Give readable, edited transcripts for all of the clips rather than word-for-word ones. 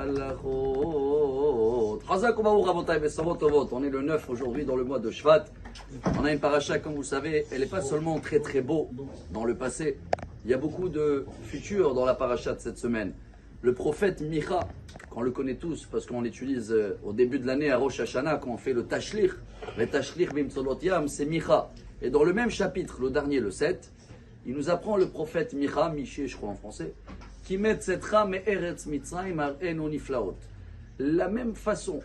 halachot. Chazak u'baruch rabotai besavot tovot. On est le 9 aujourd'hui dans le mois de Shvat. On a une paracha, comme vous savez, elle n'est pas seulement très très beau dans le passé. Il y a beaucoup de futur dans la paracha de cette semaine. Le prophète Micha, qu'on le connaît tous parce qu'on l'utilise au début de l'année à Rosh Hashanah, quand on fait le Tashlich, bimtzolot yam, c'est Micha. Et dans le même chapitre, le dernier, le 7, il nous apprend le prophète Micha, Miché je crois en français, qui met cette rame eretz mitzrayim ar'enu niflaot. La même façon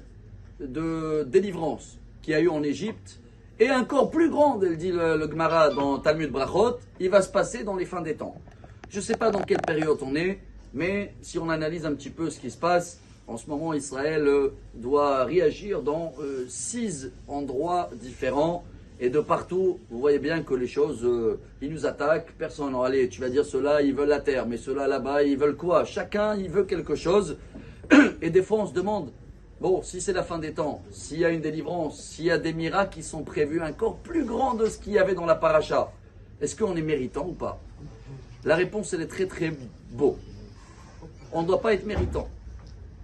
de délivrance qu'il y a eu en Égypte, et encore plus grande, elle dit le Gemara dans Talmud Brachot, il va se passer dans les fins des temps. Je ne sais pas dans quelle période on est, mais si on analyse un petit peu ce qui se passe, en ce moment Israël doit réagir dans 6 endroits différents. Et de partout, vous voyez bien que les choses, ils nous attaquent. Personne, non, allez, tu vas dire ceux-là, ils veulent la terre, mais ceux-là là-bas, ils veulent quoi? Chacun, il veut quelque chose. Et des fois, on se demande, bon, si c'est la fin des temps, s'il y a une délivrance, s'il y a des miracles qui sont prévus encore plus grands de ce qu'il y avait dans la paracha, est-ce qu'on est méritant ou pas? La réponse, elle est très très beau. On ne doit pas être méritant.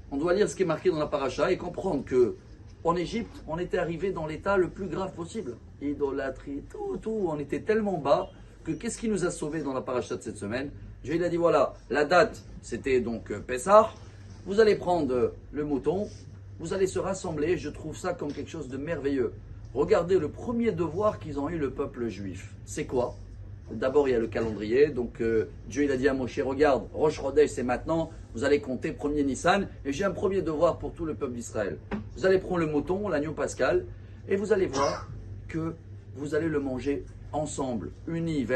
On doit lire ce qui est marqué dans la paracha et comprendre que en Égypte, on était arrivé dans l'état le plus grave possible. Idolâtrie, tout. On était tellement bas que qu'est-ce qui nous a sauvés dans la paracha de cette semaine? Dieu il a dit voilà, la date c'était donc Pessah. Vous allez prendre le mouton, vous allez se rassembler. Je trouve ça comme quelque chose de merveilleux. Regardez le premier devoir qu'ils ont eu le peuple juif. C'est quoi? D'abord il y a le calendrier. Donc Dieu il a dit à Moshe regarde, Rosh Chodesh c'est maintenant. Vous allez compter 1er Nissan. Et j'ai un premier devoir pour tout le peuple d'Israël. Vous allez prendre le mouton, l'agneau pascal, et vous allez voir que vous allez le manger ensemble, unis.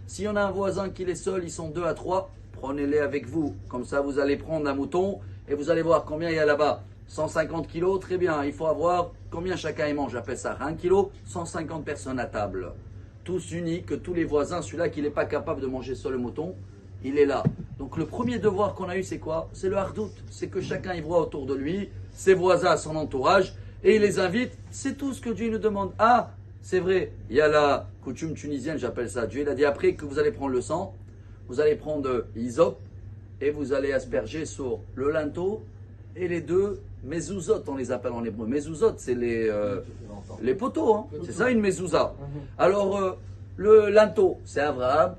S'il y en a un voisin qui est seul, ils sont 2 à 3, prenez-les avec vous. Comme ça, vous allez prendre un mouton et vous allez voir combien il y a là-bas. 150 kilos, très bien. Il faut avoir combien chacun y mange. J'appelle ça 1 kilo, 150 personnes à table. Tous unis, que tous les voisins, celui-là qui n'est pas capable de manger seul le mouton, il est là. Donc le premier devoir qu'on a eu, c'est quoi? C'est le hardout. C'est que chacun y voit autour de lui, ses voisins, son entourage, et il les invite. C'est tout ce que Dieu nous demande. Ah, c'est vrai, il y a la coutume tunisienne, j'appelle ça. Dieu il a dit après que vous allez prendre le sang, vous allez prendre l'hysope, et vous allez asperger sur le linteau, et les 2 mezuzot, on les appelle en hébreu. Mezuzot, c'est les poteaux, hein. C'est ça une mezouza. Alors, le linteau, c'est Abraham.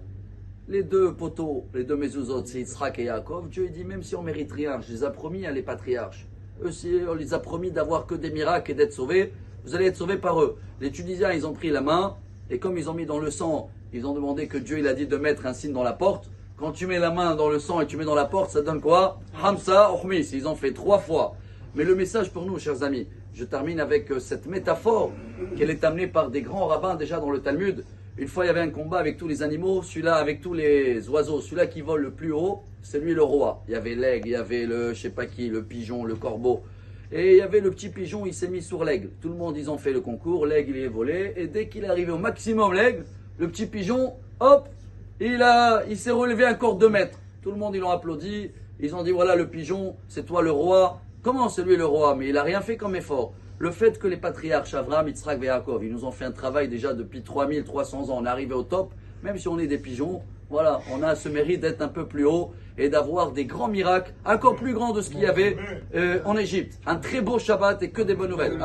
Les 2 poteaux, les 2 mezuzot, c'est Yitzhak et Yaakov. Dieu dit, même si on mérite rien, je les ai promis à les patriarches. Eux, si on les a promis d'avoir que des miracles et d'être sauvés, vous allez être sauvés par eux. Les Tunisiens, ils ont pris la main, et comme ils ont mis dans le sang, ils ont demandé que Dieu, il a dit de mettre un signe dans la porte. Quand tu mets la main dans le sang et tu mets dans la porte, ça donne quoi? Hamsa, Ohmis. Ils ont fait 3 fois. Mais le message pour nous, chers amis, je termine avec cette métaphore qu'elle est amenée par des grands rabbins déjà dans le Talmud. Une fois, il y avait un combat avec tous les animaux, celui-là avec tous les oiseaux. Celui-là qui vole le plus haut, c'est lui le roi. Il y avait l'aigle, il y avait le je sais pas qui, le pigeon, le corbeau. Et il y avait le petit pigeon, il s'est mis sur l'aigle. Tout le monde, ils ont fait le concours, l'aigle il est volé. Et dès qu'il est arrivé au maximum l'aigle, le petit pigeon, hop, il s'est relevé encore 2 mètres. Tout le monde, ils l'ont applaudi. Ils ont dit voilà le pigeon, c'est toi le roi. Comment c'est lui le roi? Mais il n'a rien fait comme effort. Le fait que les patriarches Avraham, Yitzhak et Yaakov, ils nous ont fait un travail déjà depuis 3300 ans, on est arrivé au top, même si on est des pigeons, voilà, on a ce mérite d'être un peu plus haut et d'avoir des grands miracles, encore plus grands de ce qu'il y avait en Égypte. Un très beau Shabbat et que des bonnes nouvelles.